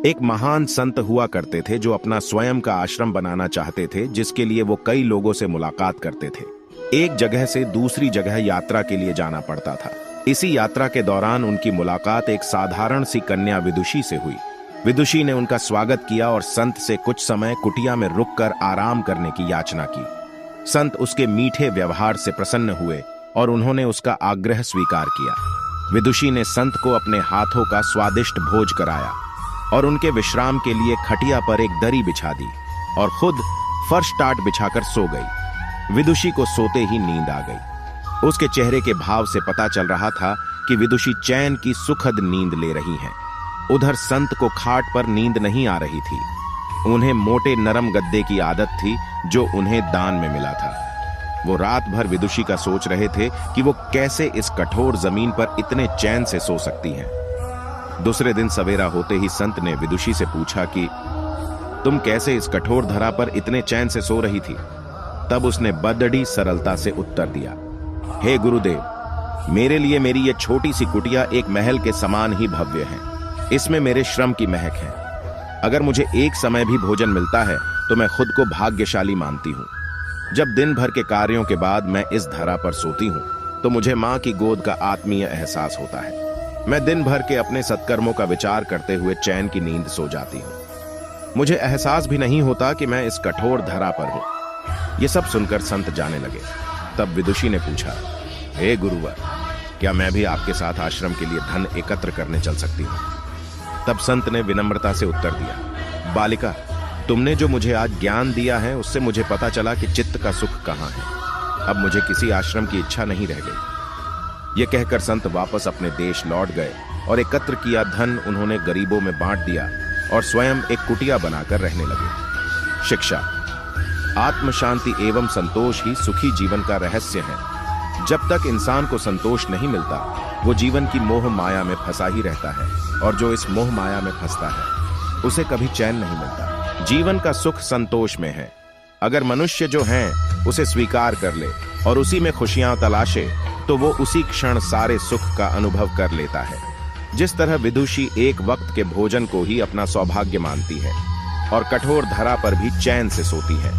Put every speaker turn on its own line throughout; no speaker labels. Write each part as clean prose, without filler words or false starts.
एक महान संत हुआ करते थे जो अपना स्वयं का आश्रम बनाना चाहते थे, जिसके लिए वो कई लोगों से मुलाकात करते थे। एक जगह से दूसरी जगह यात्रा के लिए जाना पड़ता था। इसी यात्रा के दौरान उनकी मुलाकात एक साधारण सी कन्या विदुषी से हुई। विदुषी ने उनका स्वागत किया और संत से कुछ समय कुटिया में रुककर आराम करने की याचना की। संत उसके मीठे व्यवहार से प्रसन्न हुए और उन्होंने उसका आग्रह स्वीकार किया। विदुषी ने संत को अपने हाथों का स्वादिष्ट भोज कराया और उनके विश्राम के लिए खटिया पर एक दरी बिछा दी और खुद फर्श टाट बिछाकर सो गई। विदुषी को सोते ही नींद आ गई। उसके चेहरे के भाव से पता चल रहा था कि विदुषी चैन की सुखद नींद ले रही हैं। उधर संत को खाट पर नींद नहीं आ रही थी। उन्हें मोटे नरम गद्दे की आदत थी जो उन्हें दान में मिला था। वो रात भर विदुषी का सोच रहे थे कि वो कैसे इस कठोर जमीन पर इतने चैन से सो सकती हैं। दूसरे दिन सवेरा होते ही संत ने विदुषी से पूछा कि तुम कैसे इस कठोर धरा पर इतने चैन से सो रही थी? तब उसने बदड़ी सरलता से उत्तर दिया, हे गुरुदेव, मेरे लिए मेरी ये छोटी सी कुटिया एक महल के समान ही भव्य है। इसमें मेरे श्रम की महक है। अगर मुझे एक समय भी भोजन मिलता है तो मैं खुद को भाग्यशाली मानती हूँ। जब दिन भर के कार्यों के बाद मैं इस धरा पर सोती हूँ तो मुझे माँ की गोद का आत्मीय एहसास होता है। मैं दिन भर के अपने सत्कर्मों का विचार करते हुए चैन की नींद सो जाती हूँ। मुझे एहसास भी नहीं होता कि मैं इस कठोर धरा पर हूँ। ये सब सुनकर संत जाने लगे। तब विदुषी ने पूछा, हे गुरुवर, क्या मैं भी आपके साथ आश्रम के लिए धन एकत्र करने चल सकती हूँ? तब संत ने विनम्रता से उत्तर दिया, बालिका, तुमने जो मुझे आज ज्ञान दिया है उससे मुझे पता चला कि चित्त का सुख कहाँ है। अब मुझे किसी आश्रम की इच्छा नहीं रह गई। ये कहकर संत वापस अपने देश लौट गए और एकत्र किया धन उन्होंने गरीबों में बांट दिया और स्वयं एक कुटिया बनाकर रहने लगे। शिक्षा, आत्म शांति एवं संतोष ही सुखी जीवन का रहस्य है। जब तक इंसान को संतोष नहीं मिलता वो जीवन की मोह माया में फंसा ही रहता है, और जो इस मोह माया में फंसता है उसे कभी चैन नहीं मिलता। जीवन का सुख संतोष में है। अगर मनुष्य जो हैं उसे स्वीकार कर ले और उसी में खुशियां तलाशे तो वो उसी क्षण सारे सुख का अनुभव कर लेता है। जिस तरह विदुषी एक वक्त के भोजन को ही अपना सौभाग्य मानती है और कठोर धरा पर भी चैन से सोती है,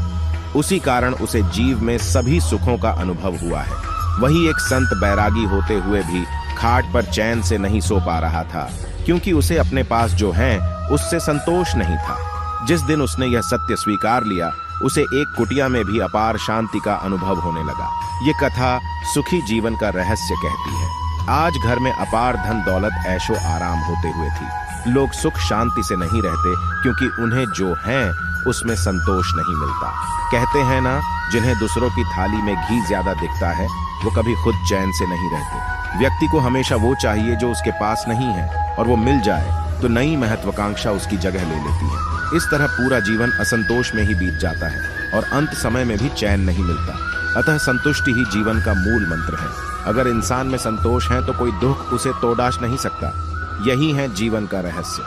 उसी कारण उसे जीव में सभी सुखों का अनुभव हुआ है। वही एक संत बैरागी होते हुए भी खाट पर चैन से नहीं सो पा रहा था, क्योंकि उसे अपने पास जो है उससे संतोष नहीं था। जिस दिन उसने यह सत्य स्वीकार लिया उसे एक कुटिया में भी अपार शांति का अनुभव होने लगा। ये कथा सुखी जीवन का रहस्य कहती है। आज घर में अपार धन दौलत ऐशो आराम होते हुए थी। लोग सुख शांति से नहीं रहते क्योंकि उन्हें जो है उसमें संतोष नहीं मिलता। कहते हैं ना, जिन्हें दूसरों की थाली में घी ज्यादा दिखता है वो कभी खुद चैन से नहीं रहते। व्यक्ति को हमेशा वो चाहिए जो उसके पास नहीं है, और वो मिल जाए तो नई महत्वाकांक्षा उसकी जगह ले लेती है। इस तरह पूरा जीवन असंतोष में ही बीत जाता है और अंत समय में भी चैन नहीं मिलता। अतः संतुष्टि ही जीवन का मूल मंत्र है। अगर इंसान में संतोष है तो कोई दुख उसे तोड़ नहीं सकता। यही है जीवन का रहस्य।